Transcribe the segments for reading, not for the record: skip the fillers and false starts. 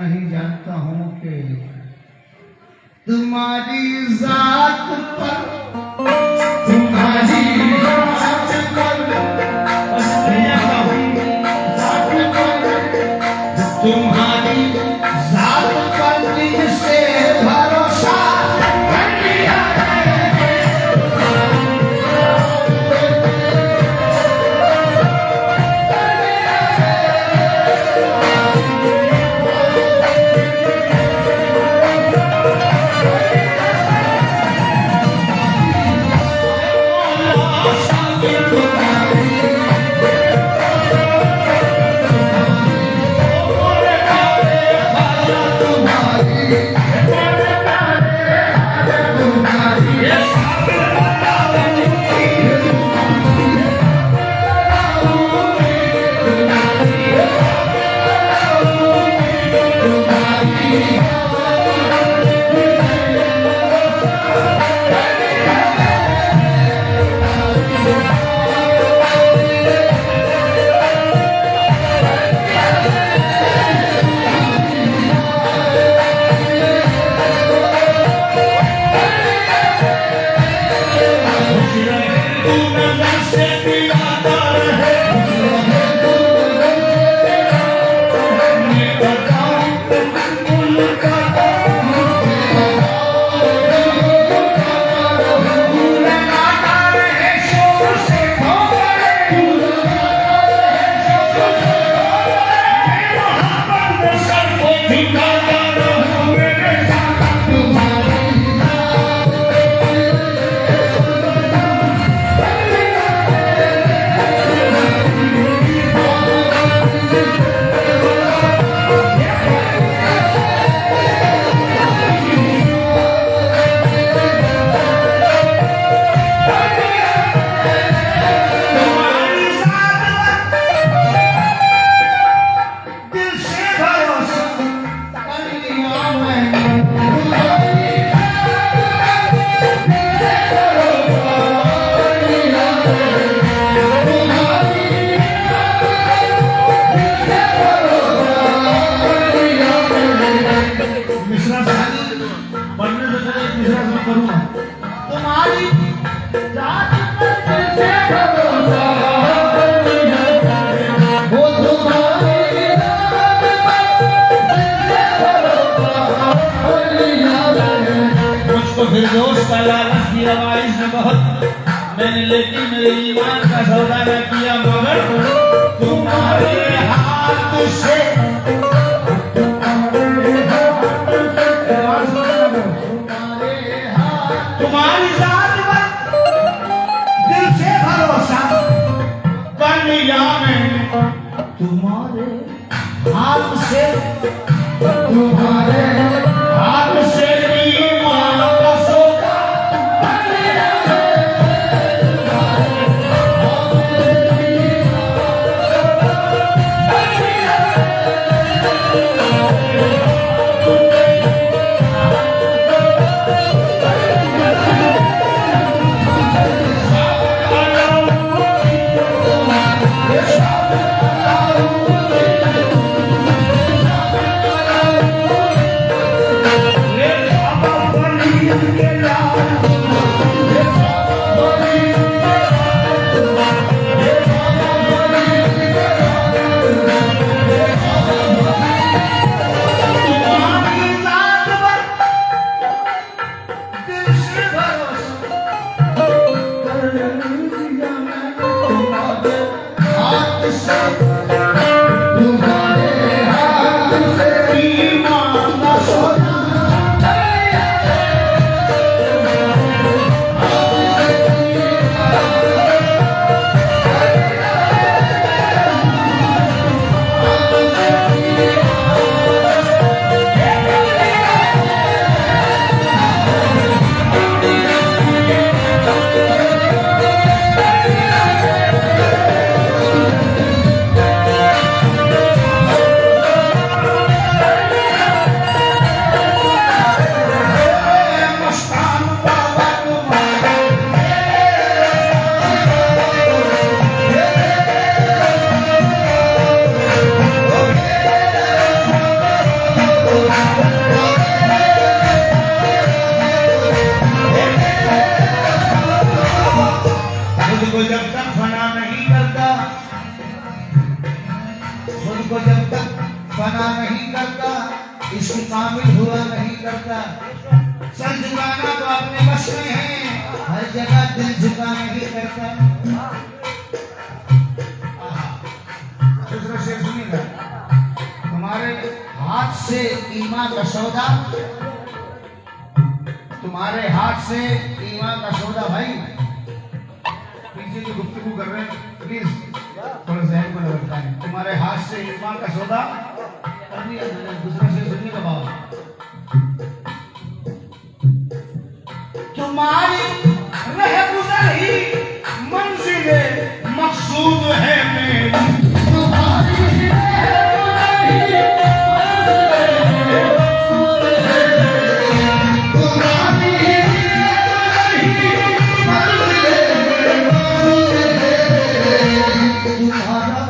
ही जानता हूँ कि तुम्हारी जात पर तुम्हारी जात पर तुम्हारी जात पर जिससे भरोसा कर लिया फिरदौस का लालच किया वाइस ने बहुत, मैंने लेकिन मेरे ईमान का सौदा न किया, मगर तुम्हारे हाथ से तुम्हारी जात पर दिल से भरोसा कर लिया मैंने, तुम्हारे हाथ से खुद को जब तक फना नहीं करता, खुद को जब तक फना नहीं करता, इसकी कामिल हुआ नहीं करता। सर झुकाना तो अपने बस में है, हर जगह दिल झुका नहीं करता। दूसरा शेर सुनिएगा। तुम्हारे हाथ से ईमान का सौदा, तुम्हारे हाथ से ईमान का सौदा। भाई पीछे जो गुफ्तगू कर रहे हैं प्लीज थोड़ा जहन को रखना है। तुम्हारे हाथ से ईमान का सौदा कर दिया। दूसरा शेर सुनिए का बाबा। तुम्हारी रह गुजर ही मंजिल मकसूद है मेरी, तुम्हारी तुम्हारा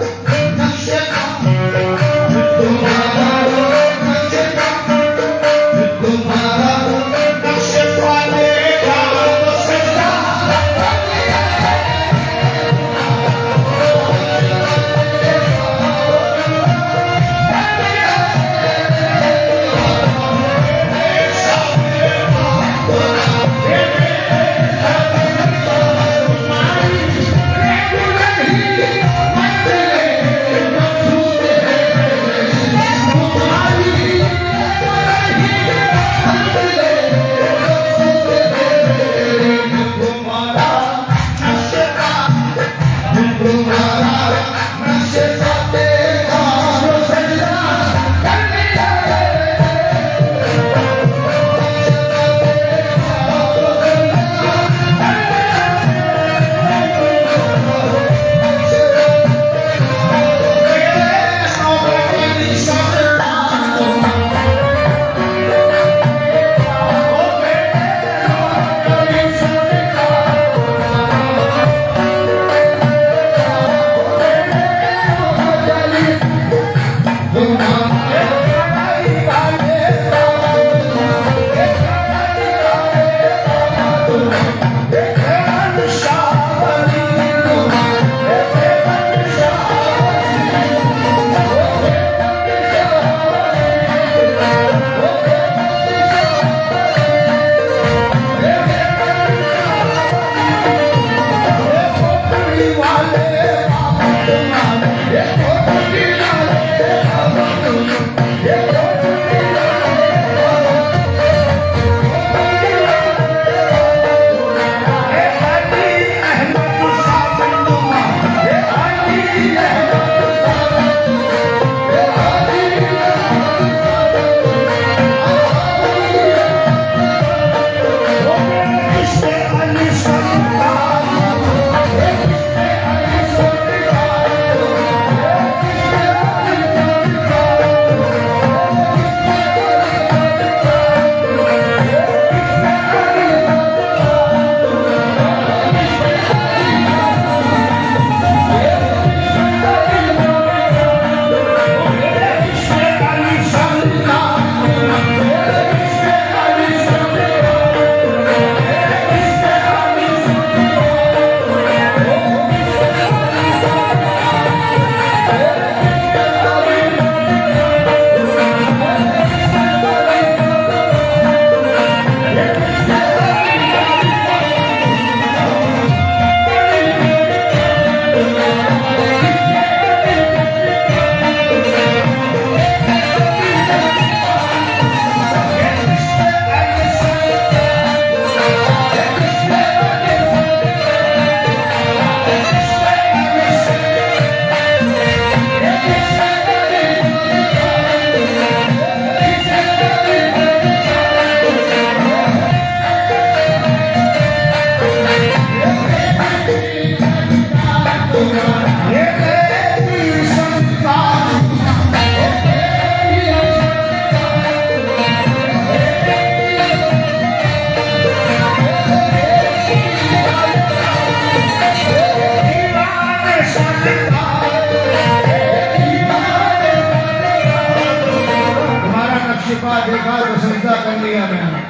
छिपा देखा तो सजदा कर लिया मैंने।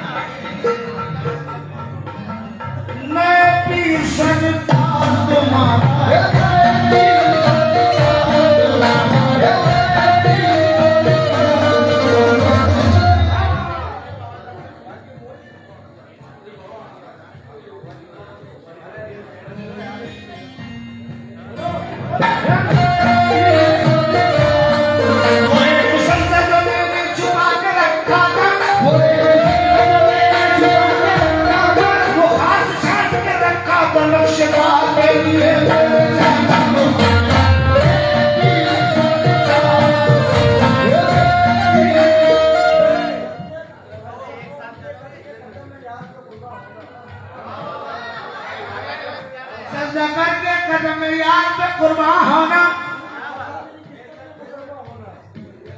मैं भी सजदा तुम्हारा करके कदम यार पे कुर्बान होना।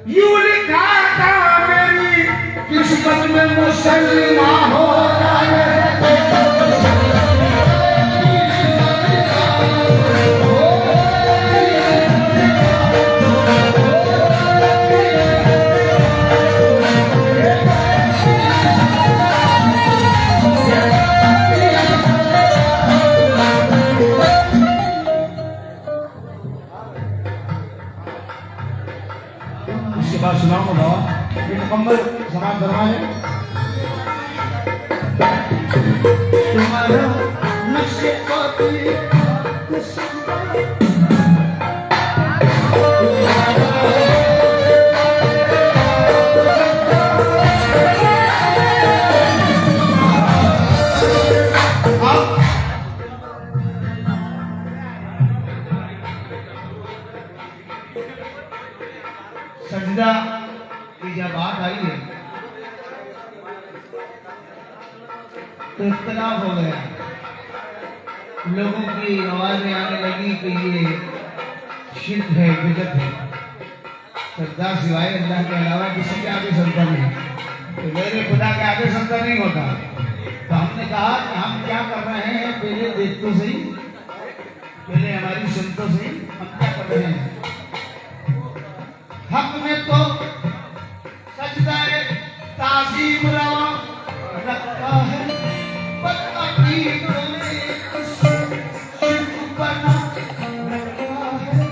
यूं लिखा था मेरी किस्मत में मुसलमान होना है। बात सुनाऊंगा बाबा, ये मुकम्मल समाज धर्मा है। तुम्हारा नक्शे सजदा की जब बात आई है तो इख्तिलाफ हो गया। लोगों की आवाजें आने लगी कि ये शिर्क है, बिदअत है। सजदा सिवाय अल्लाह के अलावा किसी के आगे सजदा नहीं, तो मेरे खुदा के आगे सजदा नहीं होता। तो हमने कहा कि हम क्या कर रहे हैं, पहले देख तो सही, पहले हमारी सुन तो सही, हम क्या कर रहे हैं। हक में तो सजदाए ताज़ीम रवा रखता है, बना रखा है।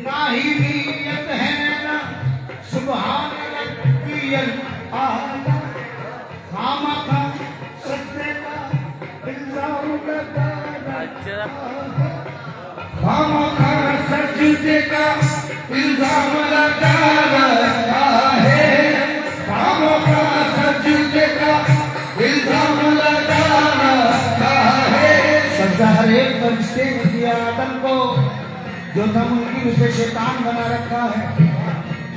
ना ही नीयत है ना सुभान रब्बियल आला, खामखा सजदे का इल्जाम लगा रखा है। खामखा सजदे का इल्जाम लगा रखा है। खामखा सजदे का इल्जाम लगा रखा है। सजदा हर एक फरिश्ते ने किया आदम को, जो था उनकी उसे शैतान बना रखा है।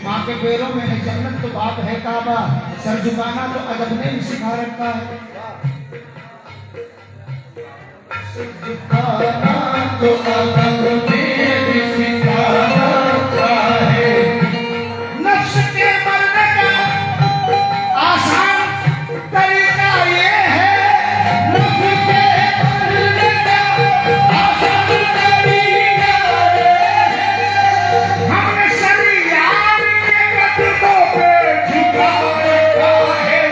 माँ के पैरों में है जन्नत तो बाप है काबा, सर झुकाना तो अदब ने भी सिखा रखा है। सर झुकाना तो अदब ने भी सिखा रखा है। नफ्स के मरने का आसान तरीका ये है, नफ्स के मरने का आसान तरीका ये है। हमने शरीयत के कदमों पे झुका रखा है।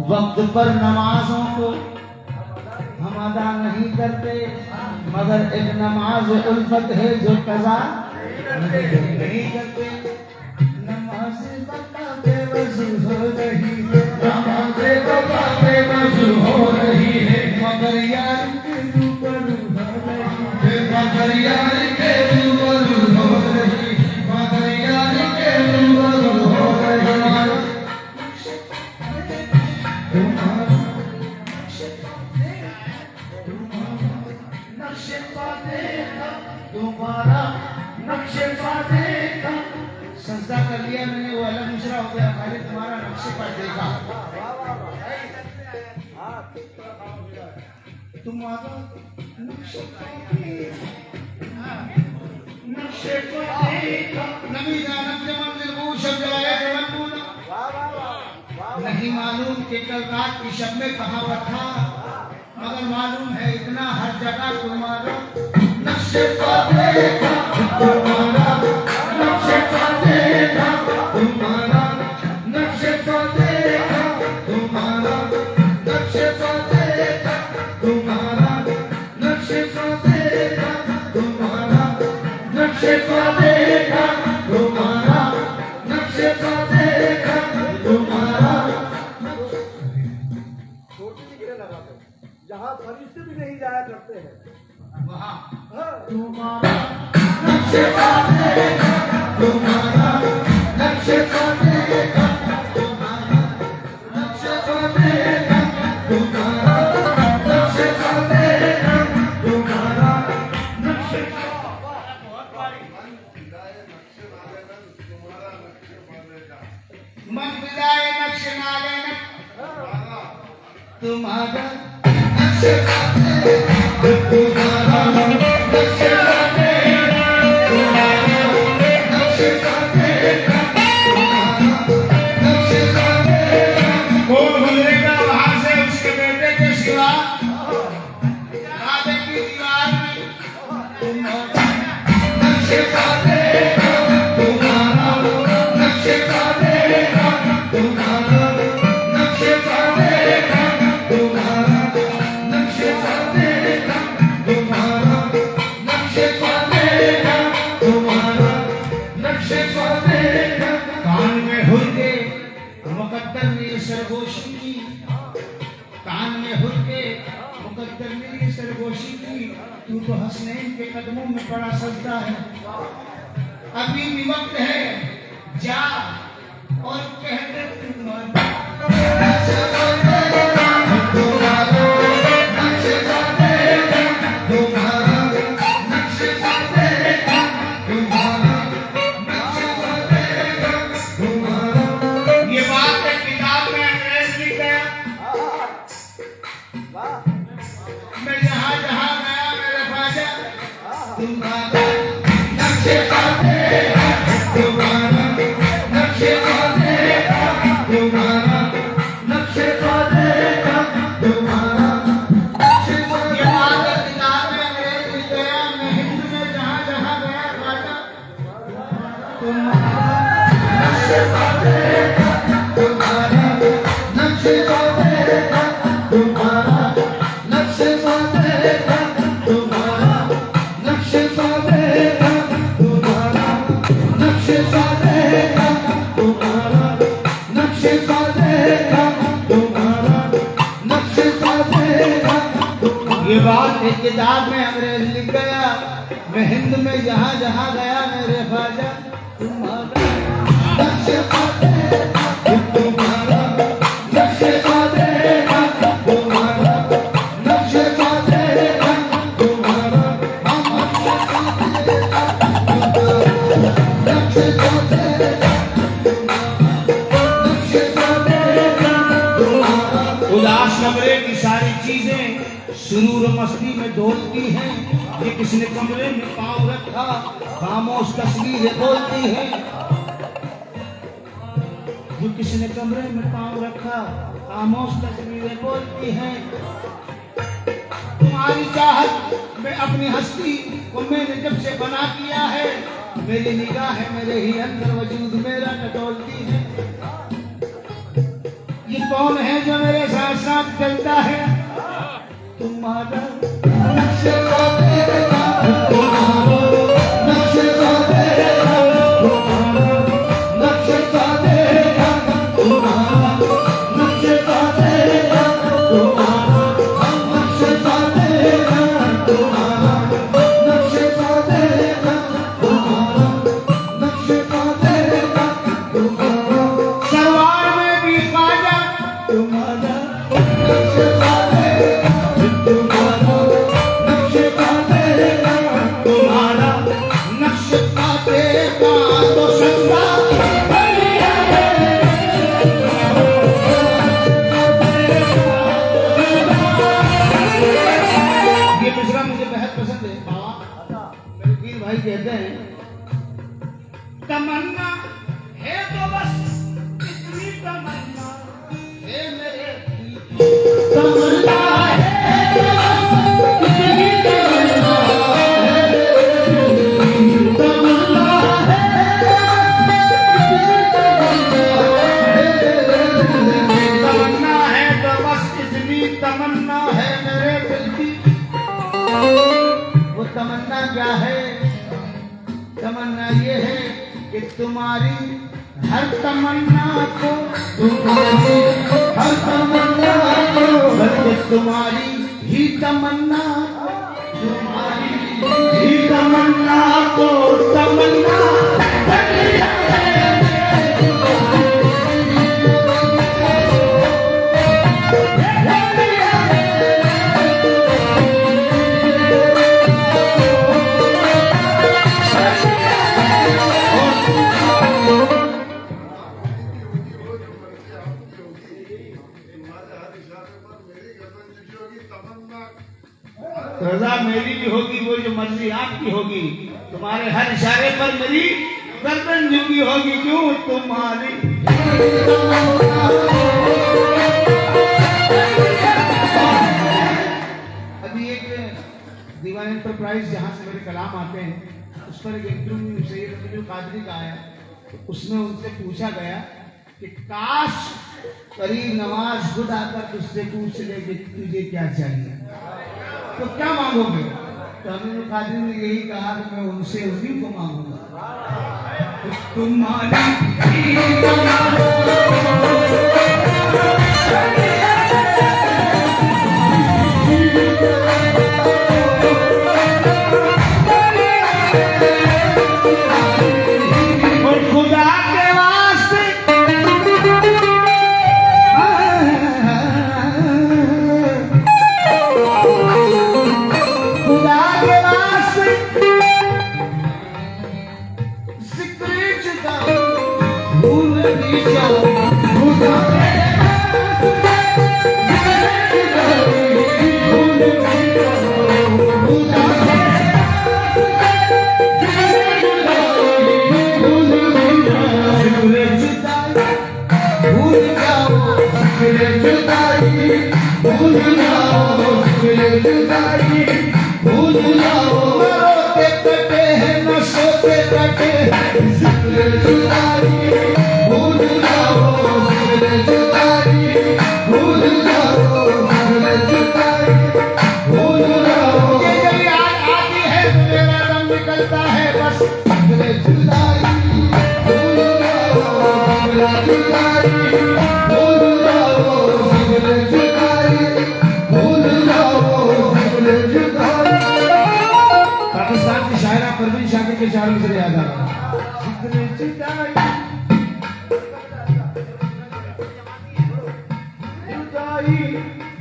वक्त पर नमाजों को हम अदा नहीं करते, मगर एक नमाज उल्फत है जो कज़ा नहीं करते। नमाज बता बेवजू हो रही है, नमाज बता बेवजू हो रही है, मगर यार के रूबरू हो रही है, मगर यार के रूबरू हो रही है, मगर यार के रूबरू हो रही है। तुम्हारा नक्शे पर देखा। सजदा कर लिया मैंने, वो अलग दूसरा हो गया, पहले तुम्हारा नक्शे पर देखा। तुम्हारा नक्शे पर देखा, नक्शे पर देखा। नबी जानब के मंदिर वो शब्द आया है मनमूना। नहीं मालूम कि कल रात की शब में कहाँ पर था, मगर मालूम है इतना हर जगह तुम्हारा नक्शे पर देखा। तुम्हारा नक्शे पर देखा, तुम्हारा नक्शे पर देखा, तुम्हारा नक्शे पर देखा, तुम्हारा नक्शे पर देखा, तुम्हारा नक्शे पर देखा, तुम्हारा नक्शे पर देखा, तुम्हारा। जहाँ फरिश्ते भी नहीं जाया करते हैं वहाँ हाँ। तुम्हारा नक्शे पर देखा, तुम्हारा नक्शे पर देखा, तुम्हारा नक्शे पर देखा, तुम्हारा नक्शे पर देखा, तुम्हारा नक्शे मन विदाए नक्शे नाले तुम्हारा नक्शे पर देखा, तुम्हारा नक्शे पर देखा, तुम्हारा नक्शे पर देखा, तुम्हारा नक्शे पर देखा। कौन गुजरेगा वहां से उसके बेटे के सिवा काबे की दीवार में तुम्हारा नक्शे पर देखा, तुम्हारा नक्शे पर देखा, तुम्हारा नक्शे पर देखा, तुम्हारा नक्शे पर देखा, तुम्हारा नक्शे पर देखा, तुम्हारा नक्शे पर देखा। कान में हुर के मुकद्दर ने सरगोशी की, कान में हुर के मुकद्दर ने सरगोशी की। तू तो हसनैन के कदमों में पड़ा सजदा है, अभी भी वक्त है, जा और कह दे तुम्हारा नक्शे पर देखा, तुम्हारा नक्शे पर देखा, तुम्हारा नक्शे पर देखा, तुम्हारा नक्शे पर देखा, तुम्हारा। ये बात है किताब में अंग्रेज लिख गया। मैं जहाँ जहाँ गया मेरे ख्वाजा तुम्हारा नक्शे पर देखा, तुम्हारा नक्शे पर देखा, तुम्हारा नक्शे पर देखा, तुम्हारा नक्शे पर। ये बात है किताब में अंग्रेज लिख गया। मैं हिंद में जहाँ जहाँ गया ख्वाजा तुम्हारा नक्शे पर देखा, तुम्हारा नक्शे पर देखा, तुम्हारा नक्शे पर देखा, तुम्हारा नक्शे पर देखा, तुम्हारा नक्शे पर देखा, तुम्हारा नक्शे पर देखा, तुम्हारा नक्शे पर देखा। ये बात एक किताब में अंग्रेज लिख गया। मैं हिंद में जहाँ जहाँ गया मेरे ख्वाजा तुम्हारा नक्शे पर देखा, तुम्हारा नक्शे पर देखा, तुम्हारा नक्शे पर देखा, तुम्हारा नक्शे पर देखा, नक्शे पर देखा, नक्शे पर देखा, तुम्हारा। उदास कमरे की सारी चीजें सुरूर मस्ती में डोलती हैं। ये किसने कमरे में पाँव रखा, खामोश तस्वीरें बोलती हैं। जो किसने कमरे में पाँव रखा, खामोश तस्वीरें बोलती हैं। तुम्हारी चाहत में अपनी हस्ती को मैंने जब से बना किया है, मेरी निगाह मेरे ही अंदर वजूद मेरा टटोलती है। ये कौन है जो मेरे साथ साथ चलता है? तुम्हारा नक्शे पर देखा, तुम्हारा नक्शे पर देखा, तुम्हारा नक्शे पर देखा, तुम्हारा नक्शे पर देखा, तुम्हारा नक्शे पर देखा, तुम्हारा नक्शे पर देखा, तुम्हारा नक्शे पर देखा, तुम्हारा। सलवार में भी ख्वाजा तुम्हारा नक्शे पर कहते हैं तमन्ना है तो बस इतनी तमन्ना है मेरे दिल की तमन्ना है तो बस इतनी तमन्ना है तमन्ना है तमन्ना है तो बस इतनी तमन्ना है मेरे दिल की। वो तमन्ना क्या है? तमन्ना ये है कि तुम्हारी हर तमन्ना को हर तमन्ना को बल्कि तुम्हारी ही तमन्ना को तमन्ना रजा मेरी भी होगी, वो जो मर्जी आपकी होगी, तुम्हारे हर इशारे पर मेरी गर्दन झुकी होगी। क्यों? तुम्हारी अभी एक दीवान एंटरप्राइज जहाँ से मेरे कलाम आते हैं उस पर एक इंटरव्यू सैयद अब्दुल कादरी का आया, उसमें उनसे पूछा गया कि काश करीब नवाज खुद आकर तुझसे पूछ ले कि तुझे क्या चाहिए तो क्या मांगोगे? तो अब्दुल कादरी ने यही कहा कि मैं उनसे उन्हीं को मांगूंगा। तुम्हारी पाकिस्तान की शायरा परवीन शाकिर के शायरों से याद आ रहा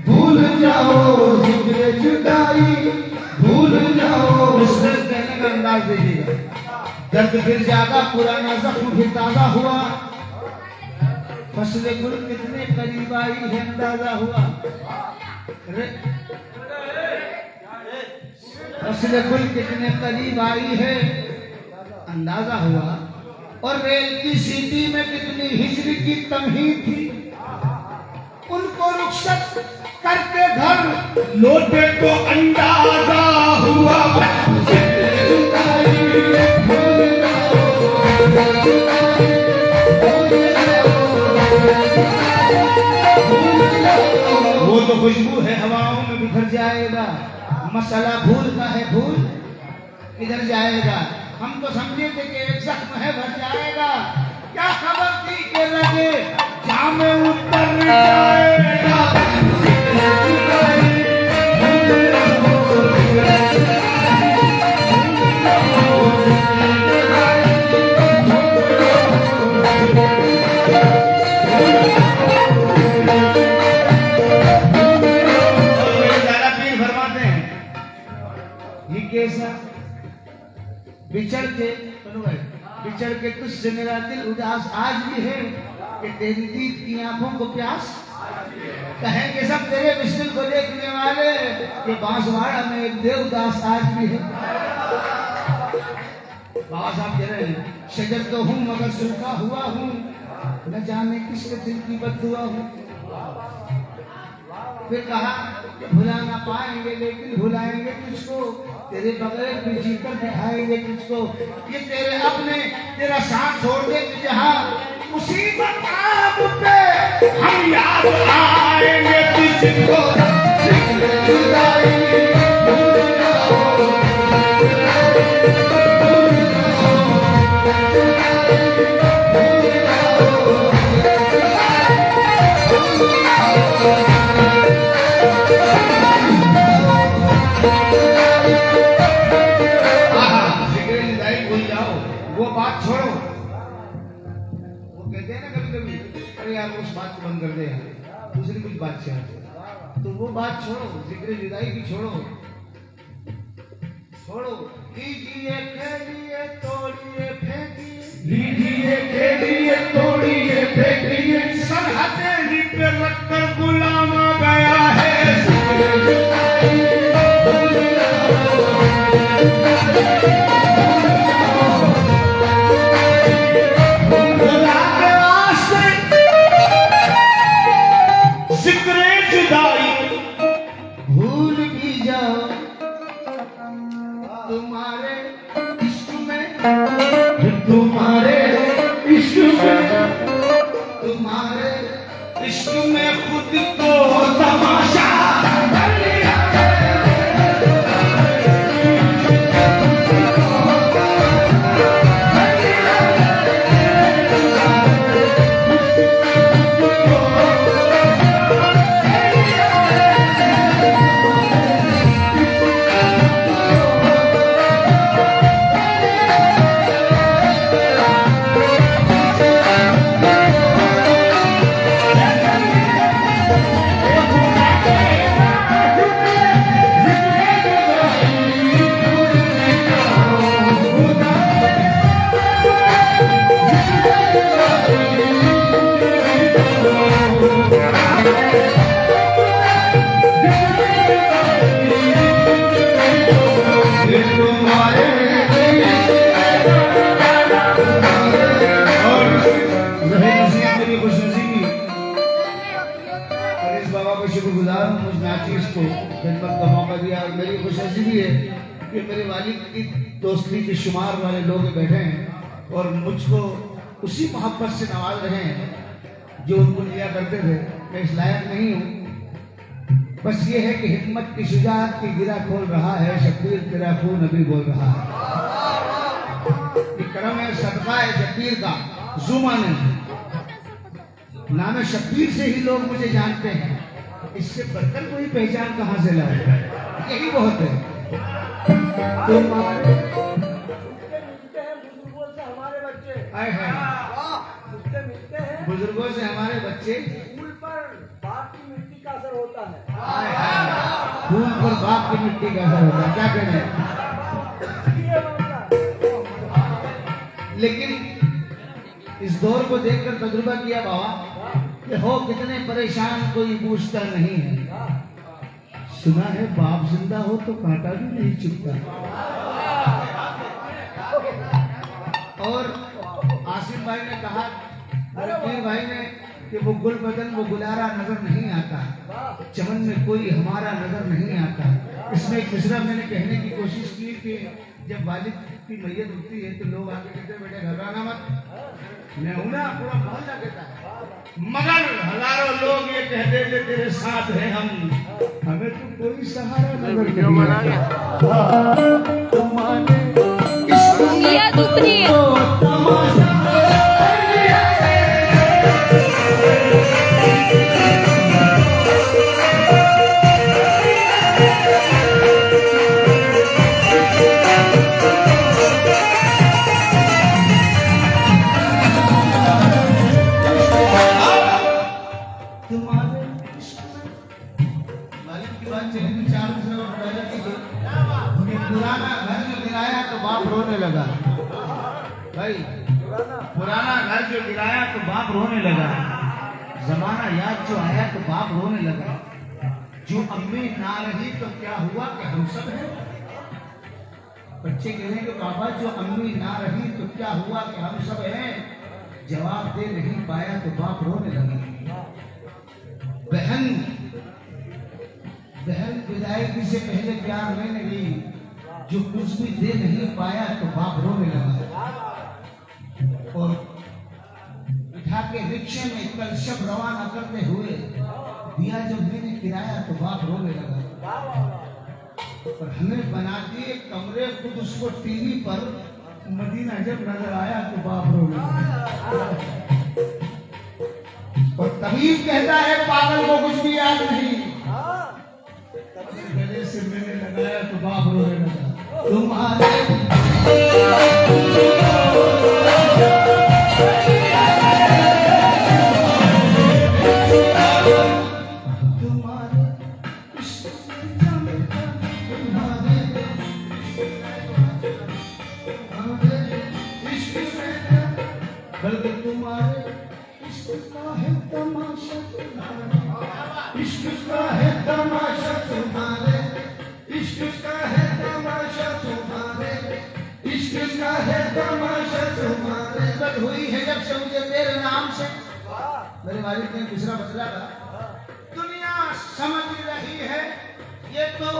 भूल जाओ जिक्र जुदाई भूल जाओ। कहने का अंदाज दीजिएगा। दर्द फिर ज्यादा पुराना जख्म फिर ताजा हुआ, फसले गुल कितने करीब आई है अंदाजा हुआ। फसले गुल कितने करीब आई है अंदाजा हुआ। और रेल की सीटी में कितनी हिजरी की तमहीद थी। उनको रुखसत करके घर लौटे तो अंदाजा हुआ। वो तो खुशबू है हवाओं में बिखर जाएगा। मसला भूल का है, भूल इधर जाएगा। हम तो समझे थे कि एक जख्म है भर जाएगा। क्या खबर थी कि लगे जामे उतर जाएगा। बिछड़ के तुझसे मेरा दिल उदास आज भी है कि तेरी दीद की आंखों को प्यास। कहेंगे सब तेरे विष्णु को देखने वाले कि बांसवाड़ा में एक देवदास आज भी है। बाबा साहब कह रहे हैं शजर तो हूँ मगर सूखा हुआ हूँ, न जाने किसके दिल की बददुआ हूँ। फिर कहा कि भुला ना पाएंगे लेकिन भुलाएंगे तुझको, तेरे बगैर भी जीकर दिखाएंगे तुझको। ये तेरे अपने तेरा साथ छोड़ दे जहाँ मुसीबत आब पे हम याद आएंगे तुझको। जुदाई वो बात छोड़ो। वो कहते हैं ना कभी कभी, अरे यार उस बात को बंद कर दे यार, दूसरी कुछ बात से तो वो बात छोड़ो, जिक्र जुदाई की छोड़ो। छोड़ो लीजिए खेलिए तोड़िए फेंकिए, लीजिए खेलिए तोड़िए फेंकिए, सरहदें ही पे रखकर गुलाम आ गया है। भूल भी जाओ तुम्हारे इश्क में, तुम्हारे इश्क में, तुम्हारे इश्क में खुद को तमाशा कर लिया। शुक्रगुजार हूँ मुझ नाचिस को खिदमत का मौका दिया। और मेरी खुशनसीबी है कि मेरे वालिद की दोस्ती के शुमार वाले लोग बैठे हैं और मुझको उसी मोहब्बत से नवाज रहे हैं जो उनको लिया करते थे। मैं इस लायक नहीं हूँ, बस ये है कि हिम्मत की शुजाअत की गिरा खोल रहा है शब्बीर, तेरा खून अभी बोल रहा है। ये करम है, सदका है शब्बीर का। जुमा नहीं, नाम शब्बीर से ही लोग मुझे जानते हैं, इससे बढ़कर कोई पहचान कहाँ से लाए? यही बहुत है। तुम्हारे मिलते हैं बुजुर्गों से हमारे बच्चे, आए हैं उससे मिलते हैं बुजुर्गों से हमारे बच्चे, फूल पर बाप की मिट्टी का असर होता है। आए हैं फूल पर बाप की मिट्टी का असर होता है। क्या कहना है? ये मामला लेकिन इस दौर को देखकर तजुर्बा किया बाबा कि हो कितने परेशान कोई पूछता नहीं है। सुना है बाप जिंदा हो तो कांटा भी नहीं चुभता। और आसिफ भाई ने कहा, रणवीर भाई ने, कि वो गुल बदन वो गुलारा नजर नहीं आता, चमन में कोई हमारा नजर नहीं आता। इसमें एक मिसरा मैंने कहने की कोशिश की कि जब वालिद की मैयत होती है तो लोग आके कहते हैं बेटे घबराना मत। मैं हूं ना, पूरा मोहल्ला कहता है, मगर हजारों लोग ये कह देते तेरे साथ हैं हम, हमें तो कोई सहारा नजर नहीं आता। तुम्हारे दुनिया दुखनी है। तमाशा पुराना घर जो गिराया तो बाप रोने लगा। भाई पुराना घर जो गिराया तो बाप रोने लगा। जमाना याद जो आया तो बाप रोने लगा। जो अम्मी ना रही तो क्या हुआ कि हम सब हैं। बच्चे कह रहे हैं कि पापा जो अम्मी ना रही तो क्या हुआ कि हम सब हैं। जवाब दे नहीं पाया तो बाप रोने लगा। बहन विदायगी से पहले प्यार लेने गई, जो कुछ भी दे नहीं पाया तो बाप रोने लगा। और बिठा के रिक्शे में कल शब रवाना करते हुए दिया जब मैंने किराया तो बाप रोने लगा। और हमें बना दिए कमरे, खुद उसको टीवी पर मदीना जब नजर आया तो बाप रोने लगा। और तबीब कहता है पागल को कुछ भी याद नहीं। गले से मैंने लगाया तो बाप रोने लगा। तुम्हारे बल्कि तुम्हारे इश्क का है तमाशा तुम्हारे, इश्क का है तमाशा तुम्हारे, इश्क का है तमाशा तुम्हारे, इश्क का है तमाशा तुम्हारे। बद हुई है जब से मुझे तेरे नाम से। मेरे वालिद ने दूसरा बदला था, दुनिया समझ रही है ये तो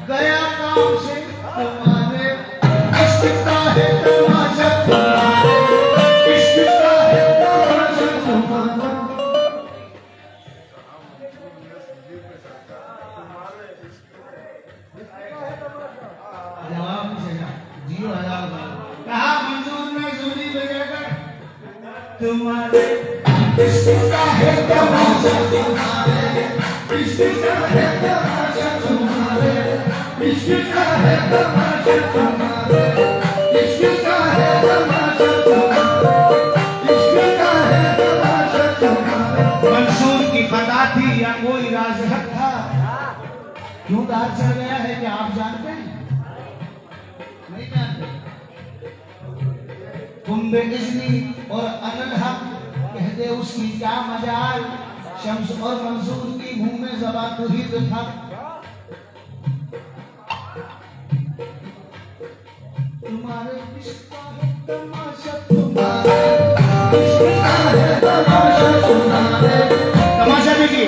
गया काम से। तुम्हारे इश्क का है तमाशा तुम्हारे, इश्क का है तमाशा तुम्हारे। जवाब जियो हजार कहा मंजूर ने जोड़ी बजाकर। तुम्हारे इश्क का है तमाशा तुम्हारे, इश्क का है तमाशा तुम्हारे, इश्क का है तमाशा तुम्हारे, इश्क का है तमाशा तुम्हारे, इश्क का है तमाशा तुम्हारे। मंसूर की खता थी या कोई राज था, क्यों दार चढ़ गया है कि आप जानते हैं? नहीं जानते। कुंभे इज़्नी और अनलहा कहते उसकी क्या मजाल, शम्स और मंसूर की मुंह में ज़बां तो ही तो था। तुम्हारे इश्क का है तमाशा तुम्हारे, इश्क का है तमाशा तुम्हारे। तमाशा देखिए,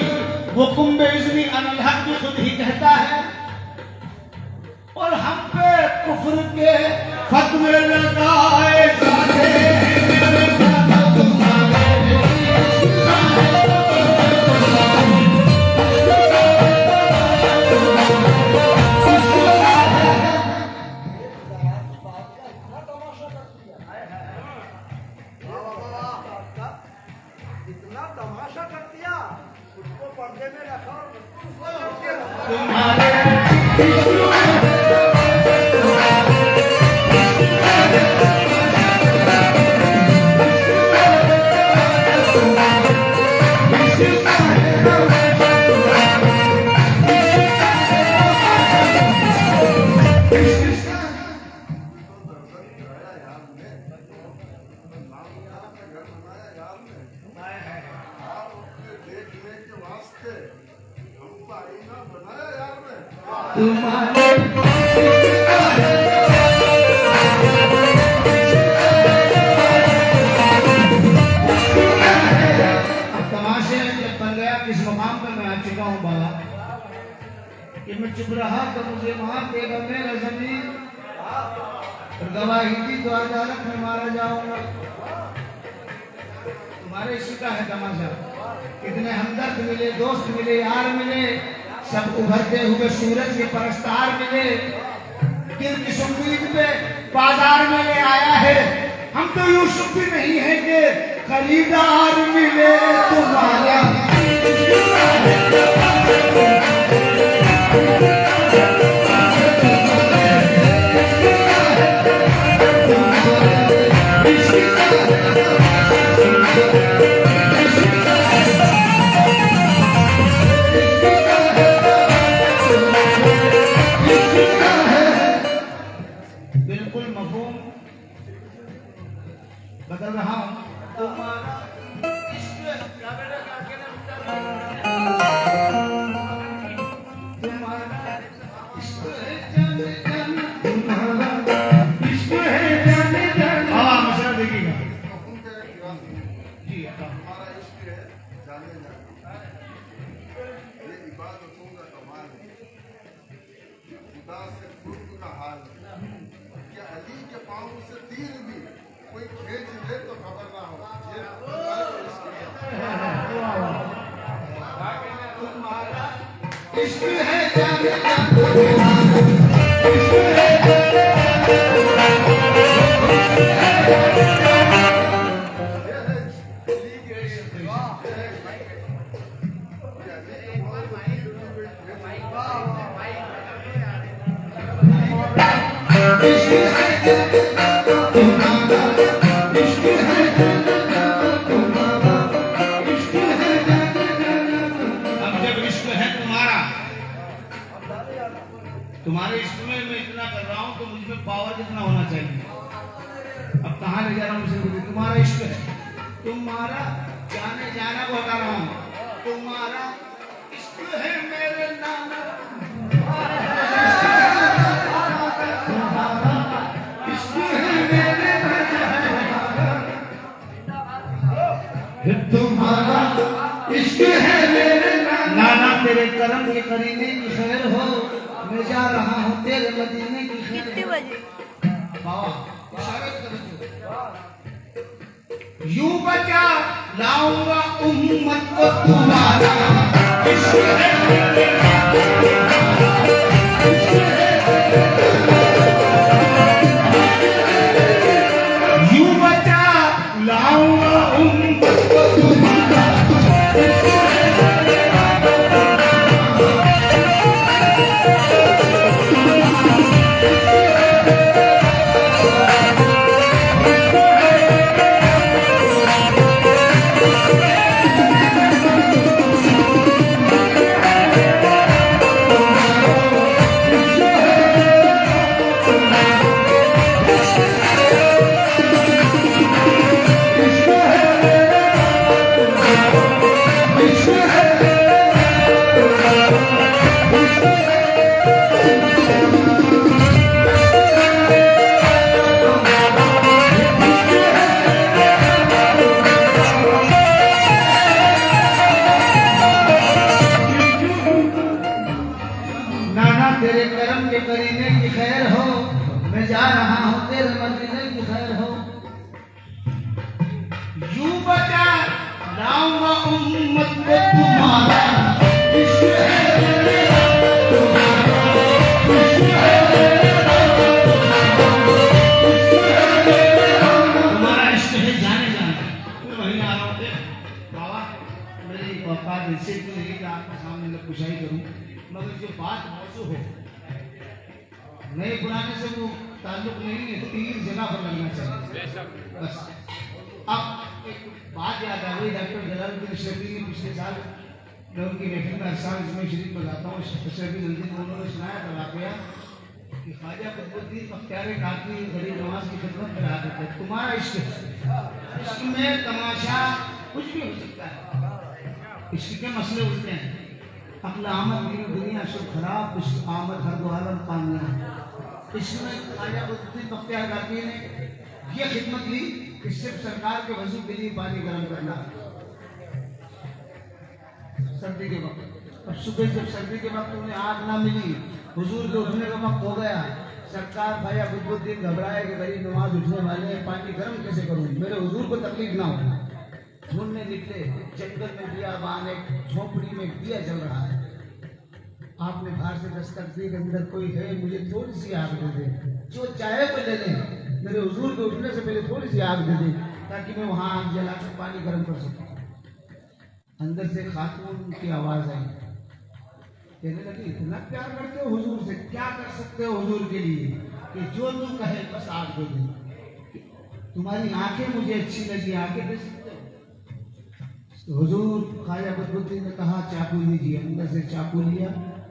वो कुंभे इज़्नी अनलहा भी खुद ही कहता है और हम पे कुफ्र के फतवे लगाए जाते हैं। इतना तमाशा कर दिया, उसको पर्दे में रखा और कि मैं चुप रहा तो मुझे वहां टेबल में रजनी गवाही दी तो अदालत में मारा जाऊंगा। तुम्हारे इश्क का है तमाशा। कितने हमदर्द मिले, दोस्त मिले, यार मिले, सब उभरते हुए सूरज के परस्तार मिले। दिल की उम्मीद पे बाजार में ले आया है। हम तो यूसुफ भी नहीं है कि खरीदार मिले तुम्हारा। बिल्कुल मफहूम बदल रहा हूं। तुम्हारा इश्क है जाने जाने तुम्हारा खुदा से खुद का हाल कि अली के पाँव से तीर भी कोई खींच ले तो खबर ना हो। ये तुम्हारा इश्क है जाने जाने इश्क है तुम्हारे इश्क में मैं इतना कर रहा हूँ तो मुझ में पावर कितना होना चाहिए। अब कहाँ ले जा रहा हूँ मुझे, तुम्हारा इश्क है, तुम्हारा जाने जाना को हटा रहा हूँ, तुम्हारा इश्क है मेरे नाना, इश्क है मेरे तुम्हारा इश्क है मेरे नाना, तेरे करम के करीने की खैर हो, मैं जा रहा हूँ तेरे मदीने की खैर। कितने बजे? यूं बचा लाऊंगा उम्मत को तुम्हारा इश्क है मेरे यूं बचा लाऊंगा उम्मत को तुम्हारा तेरे करम के करीने की खैर हो, मैं जा रहा हूँ तेरे मदीने की खैर हो। यूं बचा लाऊंगा उम्मत को तुम्हारा इश्क है तुम्हारा इश्क है जाने जाने। मैं वहीं आ रहा हूँ बाबा, मेरी औकात इससे तो नहीं कि आपके सामने कुशाई करूँ, मगर जो बात मौजू हो नए पुराने से वो ताल्लुक नहीं है, तीन जगह पर लगना चाहिए बस। अब एक बात याद आ गई, डॉक्टर जलालुद्दीन शरीफ ने पिछले साल मैं उनकी महफिल में हर साल इसमें शरीफ में जाता हूँ, शरीफ नंदी को उन्होंने सुनाया था वाकया कि ख्वाजा कुतुबुद्दीन बख्तियार काकी गरीब नवाज की खिदमत में रहा करते। तुम्हारा इश्क, इश्क में तमाशा कुछ भी हो सकता है, इश्क के मसले उठते हैं। अक्ल आमद की दुनिया शुभ खराब, इश्क आमद हर दो आलम कामयाब। इसमें ख्वाजा कुतुबुद्दीन बख्तियार काकी ने ये खिदमत ली कि सिर्फ सरकार के वजू के लिए पानी गर्म करना सर्दी के वक्त। अब सुबह जब सर्दी के वक्त उन्हें आग ना मिली, हुजूर के उठने का वक्त हो गया, सरकार ख्वाजा कुतुबुद्दीन घबराए कि गरीब नवाज उठने वाले हैं, पानी गर्म कैसे करूं, मेरे हुजूर को तकलीफ ना हो। ढूंढने निकले, जंगल में बियाबान एक झोपड़ी में दिया जल रहा है। आपने बाहर से दस्तक दी कि अंदर कोई है, मुझे थोड़ी सी आग दे दे, जो चाहे वो ले ले, मेरे हुजूर के उठने से पहले थोड़ी सी आग दे दे ताकि मैं वहां आग जलाकर पानी गर्म कर सकूं। अंदर से खातून की आवाज आई, कहने लगी इतना प्यार करते हो हुजूर से, क्या कर सकते हो हुजूर के लिए कि जो तू कहे बस आग दे दे। तुम्हारी आंखें मुझे अच्छी लगी, आंखें दे सकते हो। हुजूर ख्वाजा कुतुबुद्दीन ने कहा चाकू लीजिए, अंदर से चाकू लिया,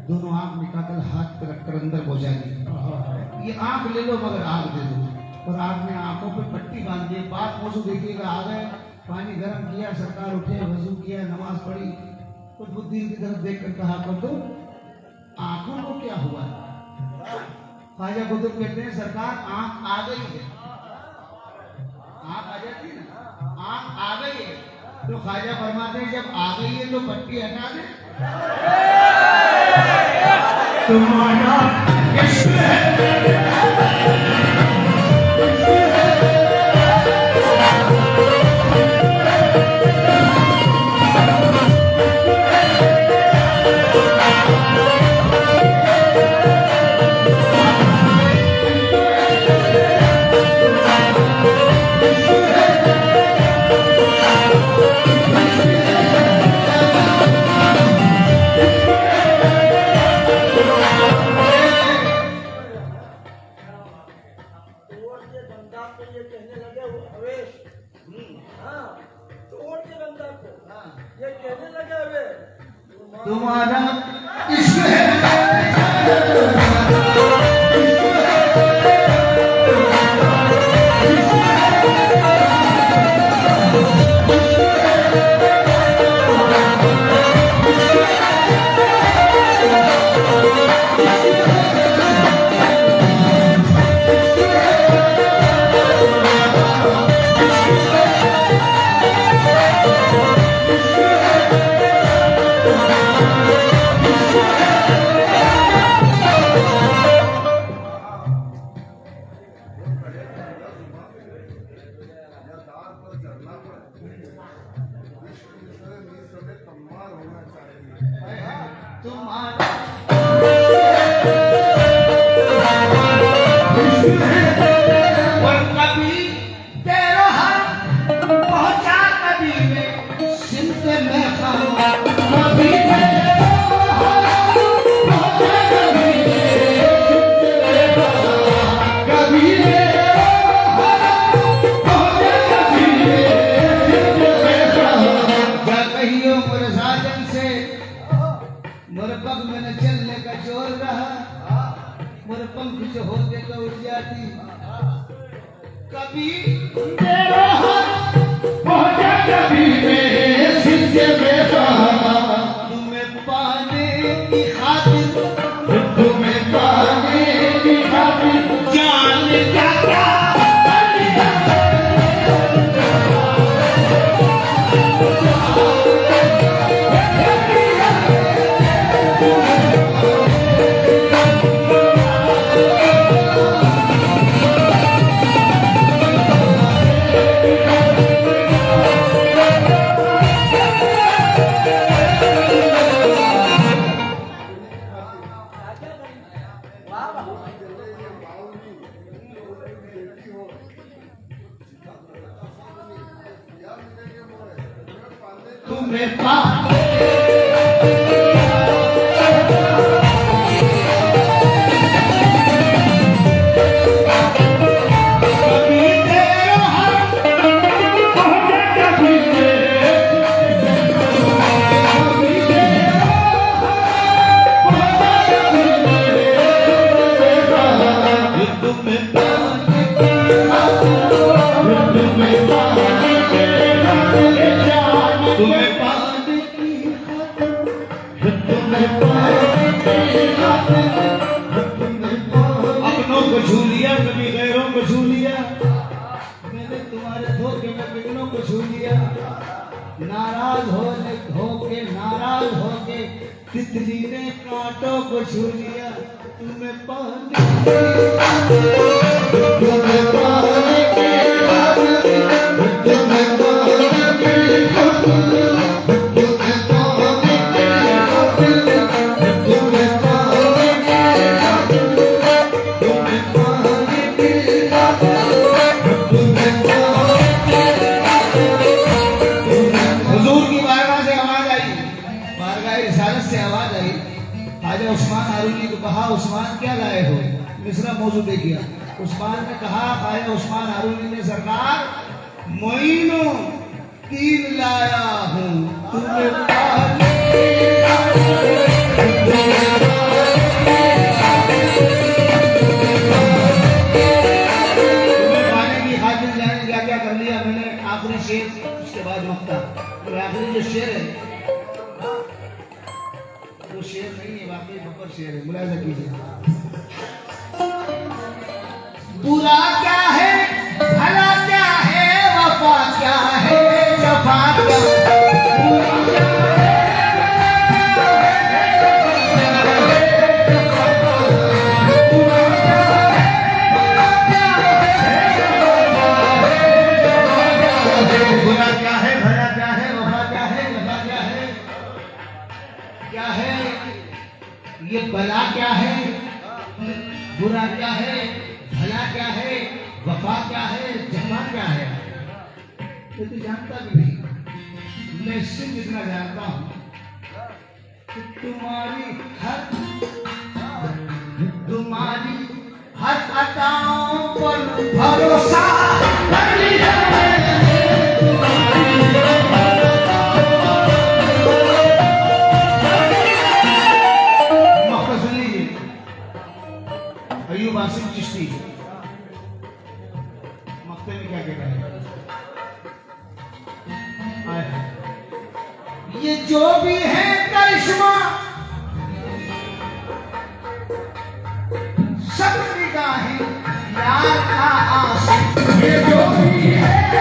दोनों आंख निकालकर हाथ पे रखकर अंदर पहुंचा दिया। ये आंख ले लो मगर आग दे दो। और आपने आंखों पे पट्टी बांध दी। बात मौजू देखिएगा, आ गए, पानी गर्म किया, सरकार उठे, वजू किया, नमाज पढ़ी, कुतुबुद्दीन की तरफ देखकर कहा कर दो आंखों को क्या हुआ। ख्वाजा कुतुब कहते हैं सरकार आंख आ गई है, आंख आ जाती है ना, आंख आ गई है। तो ख्वाजा फरमाते हैं जब आ गई है तो पट्टी हटा दे। तुम्हारा इश्क है तुम्हारा इश्क है या दार पर चढ़ना पड़े इश्क दूसरे मिस्र में कमाल होना चाहिए तुम्हारा और कभी तेरो हर पहुंचा कभी में सिमत में खाऊं कभी तेरो हर पहुंचा कभी कभी तेरो हर पहुंचा कभी क्या कहियो मोर साजन से मोर पग में न चलने का जोर रहा मोर पंख जो होते तो उड़ जाती कभी तेरा हाथ पहुंचा कभी मेरे सिर में तुम्हें पाने की खातिर तुम्हें पाने की खातिर जान क्या क्या कर लिया तुम्हें पाने कभी तेरो हर पहुंचा कभी मेरे कभी तेरा पहुंचा कभी मेरे तुम्हें पाने की तुम्हें पाने के लिए जान तुम्हें पाने की तुम्हें पाने के खातिर अपनों को छू लिया कभी गैरों को छू लिया मैंने तुम्हारे धोखे में बिगनों को छू लिया नाराज हो के तितली ने कांटों को छू लिया तुम्हें पाने तुम्हें पाने के खातिर तुम्हें पाने के खातिर तुम्हें पाने के खातिर तुम्हें पाने के खातिर तुम्हें पाने के खातिर तुम्हें पाने हुजूर की बारगाह से आवाज आई बारगाह रिसालत से आवाज आई ख्वाजा उस्मान हारूनी को कहा उस्मान क्या लाए हो मिसरा मौजूद किया उस्मान ने कहा ख्वाजा उस्मान हारूनी ने सरकार मोइनो तीन लाया हूँ तुम्हें पाने तुम्हें पाने की खातिर जाने क्या क्या कर लिया मैंने आखिरी शेर उसके बाद मक्ता तो आखिरी जो शेर है वो शेर नहीं है वाकई बब्बर शेर है मुलाजा कीजिए बुरा क्या है भला क्या है वफा क्या है जफा क्या बुरा क्या है बुरा क्या है, भला क्या है, वफा क्या है, जफा क्या है, ये तो जानता भी नहीं। मैं सिर्फ इतना जानता हूं कि तुम्हारी हर अदाओं पर भरोसा कर लिया अय्यूब आसिफ चिश्ती मक्ते में क्या कहता है? ये जो भी है करिश्मा सब निगाहें यार का आशिक, ये जो भी है